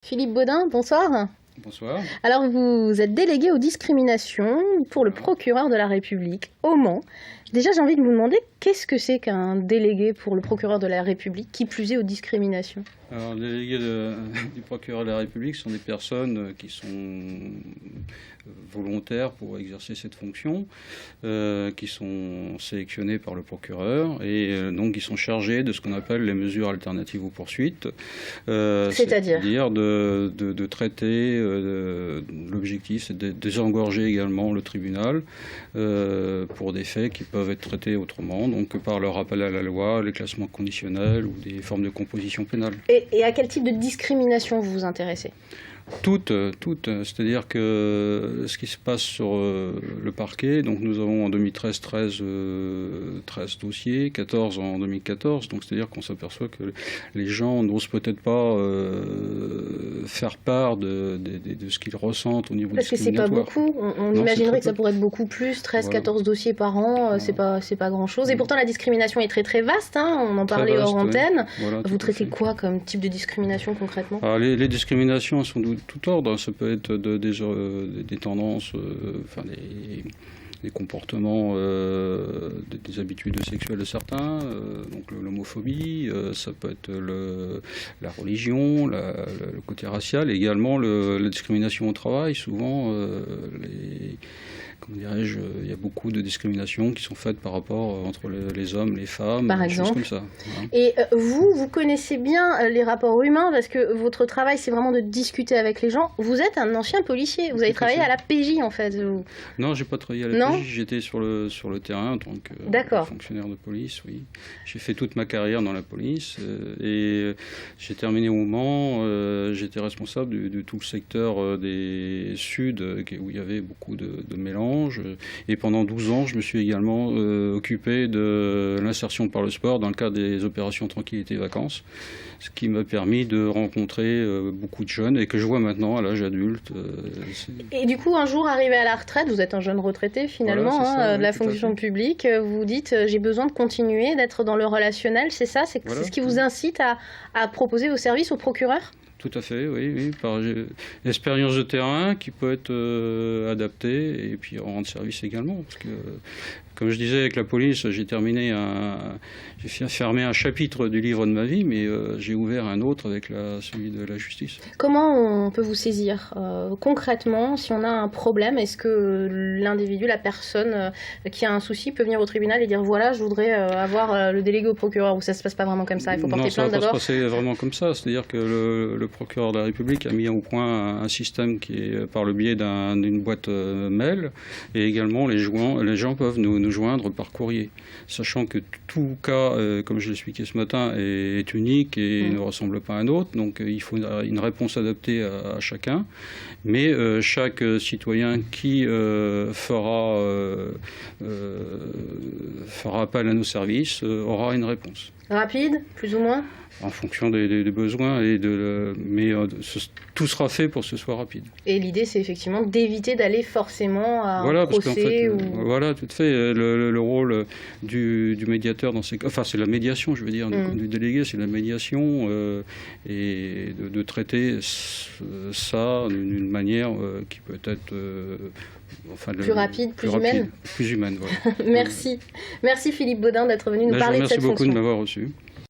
Philippe Baudin, bonsoir. Bonsoir. Alors vous êtes délégué aux discriminations pour le procureur de la République au Mans. Déjà j'ai envie de vous demander qu'est-ce que c'est qu'un délégué pour le procureur de la République, qui plus est aux discriminations? Alors, les délégués du procureur de la République sont des personnes qui sont volontaires pour exercer cette fonction, qui sont sélectionnées par le procureur et donc qui sont chargés de ce qu'on appelle les mesures alternatives aux poursuites. C'est-à-dire de traiter, l'objectif c'est de désengorger également le tribunal pour des faits qui peuvent être traités autrement, donc par le rappel à la loi, les classements conditionnels ou des formes de composition pénale. Et à quel type de discrimination vous vous intéressez? Toutes. C'est-à-dire que ce qui se passe sur le parquet, donc nous avons en 2013 13 dossiers, 14 en 2014, donc c'est-à-dire qu'on s'aperçoit que les gens n'osent peut-être pas faire part de ce qu'ils ressentent au niveau discriminatoire. Parce que c'est pas beaucoup, on imaginerait que ça pourrait être beaucoup plus, 13-14 dossiers par an, c'est pas grand-chose. Et pourtant la discrimination est très très vaste, hein, on en parlait hors antenne. Voilà, vous traitez quoi comme type de discrimination concrètement? Alors, les discriminations sont de tout ordre, ça peut être des tendances, des comportements, des habitudes sexuelles de certains, donc l'homophobie, ça peut être la religion, le côté racial, et également la discrimination au travail. Souvent, comment dirais-je, il y a beaucoup de discriminations qui sont faites par rapport entre les hommes, les femmes, par exemple, choses comme ça. Hein. Et vous connaissez bien les rapports humains parce que votre travail, c'est vraiment de discuter avec les gens. Vous êtes un ancien policier, vous avez travaillé à la PJ en fait. Non, j'ai pas travaillé à la PJ, j'étais sur le terrain en tant que fonctionnaire de police, oui. J'ai fait toute ma carrière dans la police et j'ai terminé au Mans, j'étais responsable de tout le secteur des Suds où il y avait beaucoup de mélange. Et pendant 12 ans, je me suis également occupé de l'insertion par le sport dans le cadre des opérations Tranquillité Vacances, ce qui m'a permis de rencontrer beaucoup de jeunes et que je vois maintenant à l'âge adulte. Et du coup, un jour arrivé à la retraite, vous êtes un jeune retraité finalement, voilà, de la fonction publique, vous dites j'ai besoin de continuer, d'être dans le relationnel, c'est ça? C'est ce qui vous incite à proposer vos services au procureur? Tout à fait, oui, par l'expérience de terrain qui peut être adaptée et puis rendre service également. Parce que, comme je disais avec la police, j'ai fermé un chapitre du livre de ma vie, mais j'ai ouvert un autre avec celui de la justice. Comment on peut vous saisir concrètement si on a un problème? Est-ce que l'individu, la personne qui a un souci peut venir au tribunal et dire voilà, je voudrais avoir le délégué au procureur, ou ça se passe pas vraiment comme ça? Il faut porter plainte d'abord? Non, ça ne se passe vraiment comme ça. C'est-à-dire que le procureur de la République a mis au point un système qui est par le biais d'une boîte mail, et également les gens peuvent nous joindre par courrier, sachant que tout cas, comme je l'expliquais ce matin, est unique et ne ressemble pas à un autre, donc il faut une réponse adaptée à chacun, mais chaque citoyen qui fera appel à nos services aura une réponse. Rapide, plus ou moins? En fonction des besoins, mais tout sera fait pour que ce soit rapide. Et l'idée, c'est effectivement d'éviter d'aller forcément à un procès. Parce qu'en fait, voilà, tout à fait. Le rôle du médiateur dans ces cas, enfin c'est la médiation, je veux dire, du délégué, c'est la médiation et de traiter ça d'une manière qui peut être plus rapide, plus humaine. Plus humaine, voilà. Merci Philippe Baudin d'être venu nous parler de cette fonction. Merci beaucoup de m'avoir reçu.